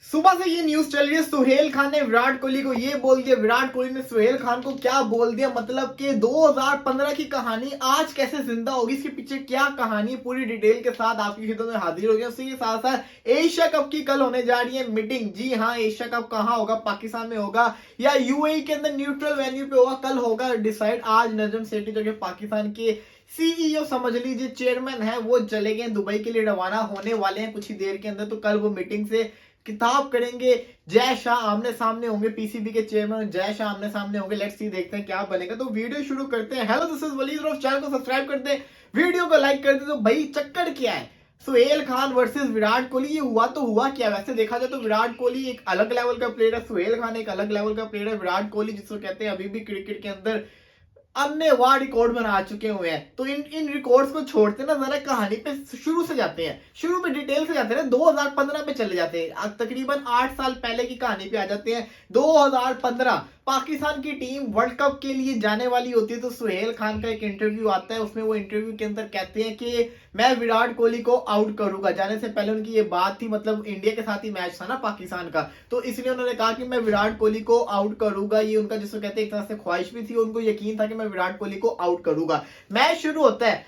सुबह से ये न्यूज चल रही है, सुहेल खान ने विराट कोहली को ये बोल दिया, विराट कोहली ने सुहेल खान को क्या बोल दिया। मतलब कि 2015 की कहानी आज कैसे जिंदा होगी, इसके पीछे क्या कहानी, पूरी डिटेल के साथ आपकी खिदमत में हाजिर हो गया। उसी के साथ साथ एशिया कप की कल होने जा रही है मीटिंग। जी हाँ, एशिया कप कहाँ होगा, पाकिस्तान में होगा या यूएई के अंदर न्यूट्रल वेन्यू पे होगा, कल होगा डिसाइड। आज नजम सेठी जो कि पाकिस्तान के सीईओ समझ लीजिए, चेयरमैन है, वो चले गए दुबई के लिए, रवाना होने वाले हैं कुछ ही देर के अंदर। तो कल वो मीटिंग से किताब करेंगे, जय शाह आमने सामने होंगे, पीसीबी के चेयरमैन जय शाह आमने सामने होंगे। लेट्स सी, देखते हैं क्या बनेगा। तो वीडियो शुरू करते हैं। Hello, this is Waleed Rauf, channel को सब्सक्राइब कर दे, वीडियो को लाइक कर दे। तो भाई चक्कर क्या है, सुहेल खान वर्सेस विराट कोहली, ये हुआ तो हुआ क्या। वैसे देखा जाए तो विराट कोहली एक अलग लेवल का प्लेयर है, सुहेल खान एक अलग लेवल का प्लेयर है। विराट कोहली जिसको कहते हैं अभी भी क्रिकेट के अंदर अन्य वार रिकॉर्ड बना चुके हुए हैं। तो इन रिकॉर्ड्स को छोड़ते ना, जरा कहानी पे शुरू से जाते हैं, शुरू में डिटेल से जाते हैं, 2015 में चले जाते हैं, तकरीबन 8 साल पहले की कहानी पे आ जाते हैं। 2015 पाकिस्तान की टीम वर्ल्ड कप के लिए जाने वाली होती है। तो सुहेल खान का एक इंटरव्यू आता है, उसमें वो इंटरव्यू के अंदर कहते हैं कि मैं विराट कोहली को आउट करूंगा। जाने से पहले उनकी ये बात थी, मतलब इंडिया के साथ ही मैच था ना पाकिस्तान का, तो इसलिए उन्होंने कहा कि मैं विराट कोहली को आउट करूंगा। ये उनका जिसको कहते हैं एक तरह से ख्वाहिश भी थी, उनको यकीन था कि मैं विराट कोहली को आउट करूंगा। मैच शुरू होता है,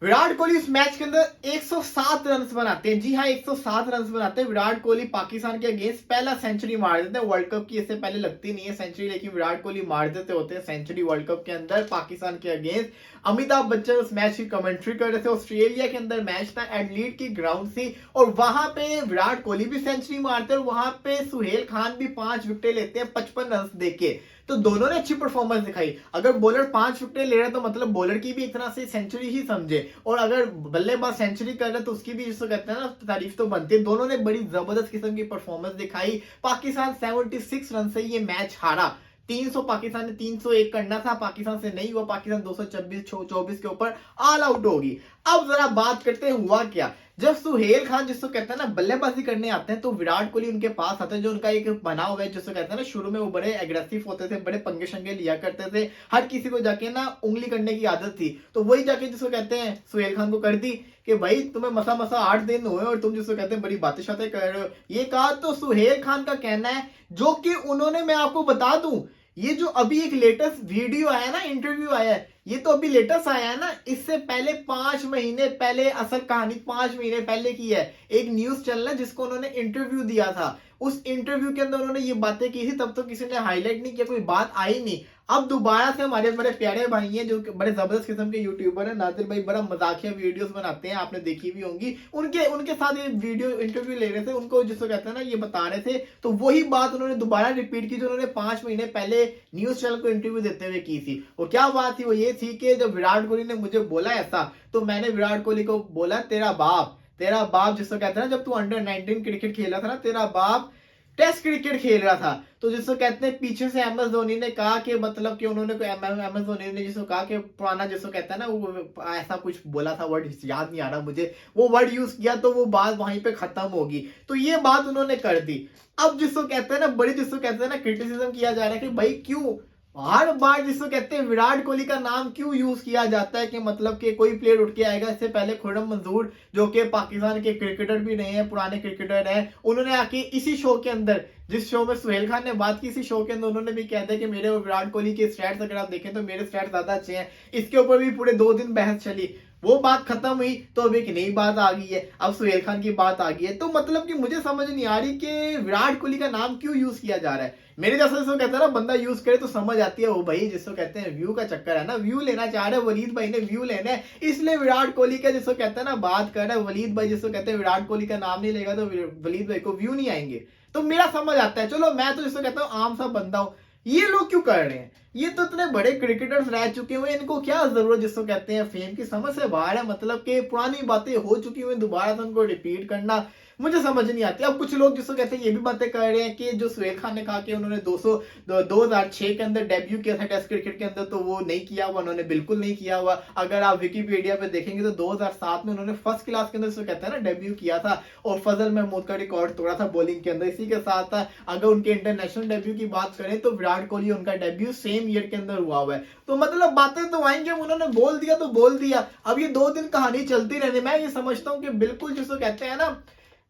विराट कोहली इस मैच के अंदर 107 रन बनाते हैं। जी हाँ, 107 रन बनाते हैं विराट कोहली। पाकिस्तान के अगेंस्ट पहला सेंचुरी मार देते हैं। वर्ल्ड कप की इससे पहले लगती नहीं है सेंचुरी, लेकिन विराट कोहली मार देते होते हैं सेंचुरी वर्ल्ड कप के अंदर पाकिस्तान के अगेंस्ट। अमिताभ बच्चन उस मैच की कमेंट्री कर रहे थे। ऑस्ट्रेलिया के अंदर मैच था, एडलीड की ग्राउंड थी, और वहां पे विराट कोहली भी सेंचुरी मारते हैं और वहां पे सुहेल खान भी 5 विकेट लेते हैं 55 रन देके। तो दोनों ने अच्छी परफॉर्मेंस दिखाई। अगर बॉलर 5 विकेट ले रहा है तो मतलब बॉलर की भी एक तरह से सेंचुरी ही समझे, और अगर बल्लेबाज सेंचुरी कर रहा है तो उसकी भी जिसको कहते हैं ना तारीफ तो बनती है। दोनों ने बड़ी जबरदस्त किस्म की परफॉर्मेंस दिखाई। पाकिस्तान 76 रन से ये मैच हारा। 300 पाकिस्तान ने 301 करना था, पाकिस्तान से नहीं हुआ। पाकिस्तान 224 के ऊपर ऑल आउट होगी। अब जरा बात करते हैं हुआ क्या। जब सुहेल खान जिसको कहते हैं ना बल्लेबाजी करने आते हैं, तो विराट कोहली उनके पास आते हैं, जो उनका एक बना हुआ है जिसको कहते हैं ना, शुरू में वो बड़े एग्रेसिव होते थे, बड़े पंगे शंगे लिया करते थे, हर किसी को जाके ना उंगली करने की आदत थी। तो वही जाके जिसको कहते हैं सुहेल खान को कर दी कि भाई तुम्हें मसा मसा 8 दिन हुए और तुम जिसको कहते हैं बड़ी बातें शातें कर रहे हो। ये कहा तो सुहेल खान का कहना है, जो कि उन्होंने, मैं आपको बता दूं, ये जो अभी एक लेटेस्ट वीडियो आया ना, इंटरव्यू आया है, ये तो अभी लेटेस्ट आया है ना। इससे पहले 5 महीने पहले, असल कहानी 5 महीने पहले की है। एक न्यूज चैनल है जिसको उन्होंने इंटरव्यू दिया था, उस इंटरव्यू के अंदर उन्होंने ये बातें की थी। तब तो किसी ने हाईलाइट नहीं किया, कोई बात आई नहीं। अब दोबारा से हमारे बड़े प्यारे भाई हैं जो बड़े जबरदस्त किस्म के यूट्यूबर हैं, नादिर भाई, बड़ा मजाकिया वीडियोस बनाते हैं, आपने देखी भी होंगी। उनके साथ ये वीडियो इंटरव्यू ले रहे थे, उनको जिसको कहते हैं ना ये बता रहे थे। तो वही बात उन्होंने दोबारा रिपीट की जो उन्होंने 5 महीने पहले न्यूज चैनल को इंटरव्यू देते हुए की थी। वो क्या बात थी, वो ये थी कि जब विराट कोहली ने मुझे बोला ऐसा, तो मैंने विराट कोहली को बोला, तेरा बाप जिसको कहते हैं ना, जब तू अंडर 19 क्रिकेट खेला था ना, तेरा बाप टेस्ट क्रिकेट खेल रहा था। तो जिसको कहते हैं पीछे से एम एस धोनी ने कहा कि मतलब कि उन्होंने एम एस धोनी ने जिसको कहा कि पुराना जिसको कहता है ना, वो ऐसा कुछ बोला था, वर्ड याद नहीं आ रहा मुझे, वो वर्ड यूज किया तो वो बात वहीं पे खत्म होगी। तो ये बात उन्होंने कर दी। अब जिसको कहते हैं ना, बड़ी जिसको कहते हैं ना क्रिटिसिज्म किया जा रहा है कि भाई क्यों हर बार जिसको कहते हैं विराट कोहली का नाम क्यों यूज किया जाता है, कि मतलब कि कोई प्लेयर उठ के आएगा। इससे पहले खुर्रम मंजूर जो कि पाकिस्तान के क्रिकेटर भी नहीं है, पुराने क्रिकेटर हैं, उन्होंने आके इसी शो के अंदर, जिस शो में सुहेल खान ने बात की, इसी शो के अंदर उन्होंने भी कह दिया कि मेरे और विराट कोहली के स्टैट्स अगर आप देखें तो मेरे स्टैट्स ज्यादा अच्छे हैं। इसके ऊपर भी पूरे 2 दिन बहस चली, वो बात खत्म हुई तो अब एक नई बात आ गई है, अब सुहेल खान की बात आ गई है। तो मतलब कि मुझे समझ नहीं आ रही कि विराट कोहली का नाम क्यों यूज किया जा रहा है। मेरे जैसे जिसको कहते हैं ना, बंदा यूज करे तो समझ आती है। वो भाई जिसको कहते हैं व्यू का चक्कर है ना, व्यू लेना चाह रहे हैं वलीद भाई ने, व्यू लेना है, इसलिए विराट कोहली का जिसको कहते हैं ना बात कर रहा है। वलीद भाई जिसको कहते हैं विराट कोहली का नाम नहीं लेगा तो वलीद भाई को व्यू नहीं आएंगे। तो मेरा समझ आता है, चलो मैं तो जिसको कहता हूँ आम सा बंदा हूं, ये लोग क्यों कर रहे हैं। ये तो इतने बड़े क्रिकेटर्स रह चुके हुए, इनको क्या जरूरत जिसको कहते हैं फेम की, समझ से बाहर है। मतलब कि पुरानी बातें हो चुकी हुई, दोबारा से उनको रिपीट करना मुझे समझ नहीं आती। अब कुछ लोग जिसको कहते हैं ये भी बातें कर रहे हैं कि जो सुहेल खान ने कहा कि उन्होंने 2006 के अंदर डेब्यू किया था टेस्ट क्रिकेट के अंदर, तो वो नहीं किया हुआ, उन्होंने बिल्कुल नहीं किया हुआ। अगर आप विकीपीडिया पे देखेंगे तो 2007 में उन्होंने फर्स्ट क्लास के अंदर जिसको कहते हैं ना डेब्यू किया था, और फजल महमूद का रिकॉर्ड तोड़ा था बॉलिंग के अंदर। इसी के साथ अगर उनके इंटरनेशनल डेब्यू की बात करें तो विराट कोहली उनका डेब्यू सेम ईयर के अंदर हुआ है। तो मतलब बातें तो आएंगे, उन्होंने बोल दिया तो बोल दिया। अब ये 2 दिन कहानी चलती रहने, मैं ये समझता हूँ कि बिल्कुल जिसको कहते हैं ना,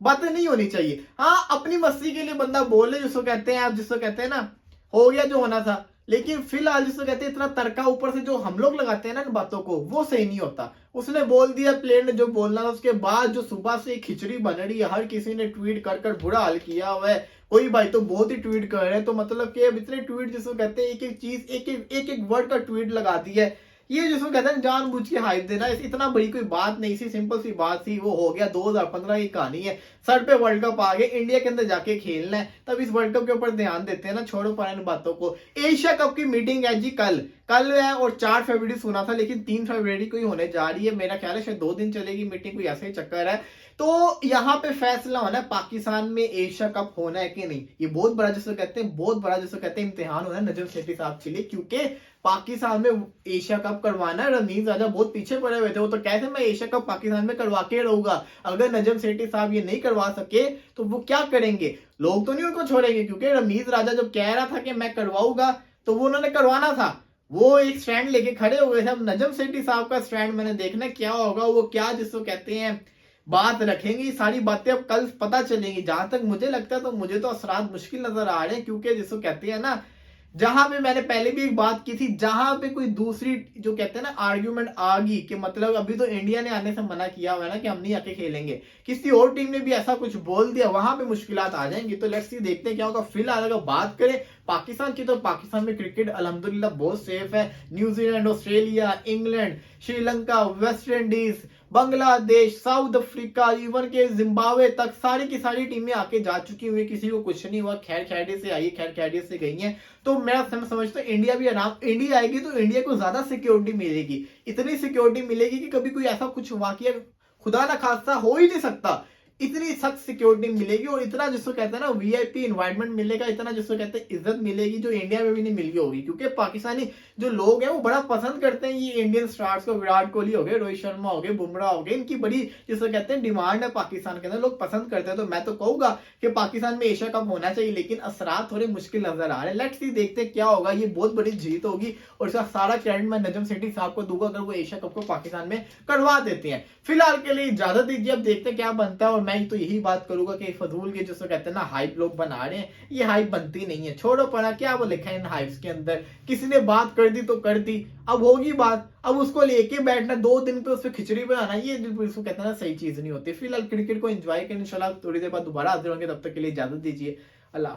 बातें नहीं होनी चाहिए। हाँ, अपनी मस्ती के लिए बंदा बोले, जिसको कहते हैं आप, जिसको कहते हैं ना, हो गया जो होना था। लेकिन फिलहाल जिसको कहते हैं इतना तड़का ऊपर से जो हम लोग लगाते हैं ना इन बातों को, वो सही नहीं होता। उसने बोल दिया प्लेन ने जो बोलना था, उसके बाद जो सुबह से खिचड़ी बन रही है, हर किसी ने ट्वीट कर कर बुरा हाल किया हुआ है। कोई भाई तो बहुत ही ट्वीट कर रहे हैं, तो मतलब कि अब इतने ट्वीट जिसको कहते हैं एक एक चीज एक एक वर्ड का ट्वीट लगा दिया है। ये जिसको कहते हैं जानबूझ के हाइप देना, इतना बड़ी कोई बात नहीं सी, सिंपल सी बात थी। वो हो गया 2015 की कहानी है, सर पे वर्ल्ड कप आ गए, इंडिया के अंदर जाके खेलना है, तब इस वर्ल्ड कप के ऊपर ध्यान देते हैं ना, छोड़ो पुरानी बातों को। एशिया कप की मीटिंग है जी कल है, और 4 फरवरी सुना था, लेकिन 3 फरवरी को ही होने जा रही है। मेरा ख्याल है शायद 2 दिन चलेगी मीटिंग, कोई ऐसे ही चक्कर है। तो यहाँ पे फैसला होना है पाकिस्तान में एशिया कप होना है कि नहीं। ये बहुत बड़ा जिसको कहते हैं, बहुत बड़ा जिसको कहते हैं इम्तिहान होना है नजम सेठी साहब के लिए, क्योंकि पाकिस्तान में एशिया कप करवाना है। रमीज राजा बहुत पीछे पड़े हुए थे, वो तो कहते मैं एशिया कप पाकिस्तान में करवा के रहूंगा। अगर नजम सेठी साहब ये नहीं करवा सके तो वो क्या करेंगे? लोग तो नहीं उनको छोड़ेंगे, क्योंकि रमीज राजा जब कह रहा था कि मैं करवाऊंगा, तो वो उन्होंने करवाना था, वो एक स्टैंड लेके खड़े हो गए थे। अब नजम सेठी साहब का स्टैंड मैंने देखना क्या होगा, वो क्या जिसको कहते हैं बात रखेंगे। सारी बातें अब कल पता चलेंगी। जहां तक मुझे लगता है, तो मुझे तो असरात मुश्किल नजर आ रहे हैं, क्योंकि जिसको कहते हैं ना, जहां पे मैंने पहले भी एक बात की थी, जहां पे कोई दूसरी जो कहते हैं ना आर्ग्यूमेंट आ गई कि मतलब अभी तो इंडिया ने आने से मना किया हुआ है ना कि हम नहीं आके खेलेंगे, किसी और टीम ने भी ऐसा कुछ बोल दिया, वहां पे मुश्किलात आ जाएंगी। तो लेट्स सी, देखते हैं क्या होगा। फिलहाल अगर बात करें पाकिस्तान की, तो पाकिस्तान में क्रिकेट अल्हम्दुलिल्लाह बहुत सेफ है। New Zealand, Australia, England, Sri Lanka, West Indies, Bangladesh, south Africa, even के जिम्बाब्वे तक सारी की सारी टीमें आके जा चुकी हुई, किसी को कुछ नहीं हुआ, खैर खैरियत से आई, खैर खैरियत से गई हैं। तो मैं समझता हूँ इंडिया भी आराम, इंडिया आएगी तो इंडिया को ज्यादा सिक्योरिटी मिलेगी, इतनी सिक्योरिटी मिलेगी कि कभी कोई ऐसा कुछ वाकया खुदा ना खास्ता हो ही नहीं सकता। इतनी सख्त सिक्योरिटी मिलेगी, और इतना जिसको कहते हैं ना वीआईपी एनवायरनमेंट मिलेगा, इतना जिसको कहते हैं इज्जत मिलेगी, जो इंडिया में भी नहीं मिली होगी। क्योंकि पाकिस्तानी जो लोग हैं वो बड़ा पसंद करते हैं ये इंडियन स्टार्स को। विराट कोहली हो गए, रोहित शर्मा हो गए, बुमराह हो गए, इनकी बड़ी जिसको कहते हैं डिमांड है पाकिस्तान के अंदर, लोग पसंद करते हैं। तो मैं तो कहूंगा कि पाकिस्तान में एशिया कप होना चाहिए, लेकिन असरात थोड़े मुश्किल नजर आ रहे हैं। लेट्स सी, देखते हैं क्या होगा। ये बहुत बड़ी जीत होगी, और इसका सारा क्रेडिट मैं नजम सेठी साहब को दूंगा अगर वो एशिया कप को पाकिस्तान में करवा देते हैं। फिलहाल के लिए इजाजत दीजिए, अब देखते हैं क्या बनता है। और मैं तो यही बात करूंगा कि फजूल के जिसको कहते हैं ना हाइप लोग बना रहे हैं, ये हाइप बनती नहीं है। छोड़ो पड़ा, क्या वो लिखा है इन हाइप्स के अंदर, किसी ने बात कर दी तो कर दी, अब होगी बात, अब उसको लेके बैठना 2 दिन पे, उस पर खिचड़ी बनाना, ये इसको कहते हैं ना सही चीज नहीं होती। फिलहाल क्रिकेट को एंजॉय करें, इंशाल्लाह थोड़ी देर बाद दोबारा हाजिर होंगे, तब तक के लिए इजाजत दीजिए। अल्लाह।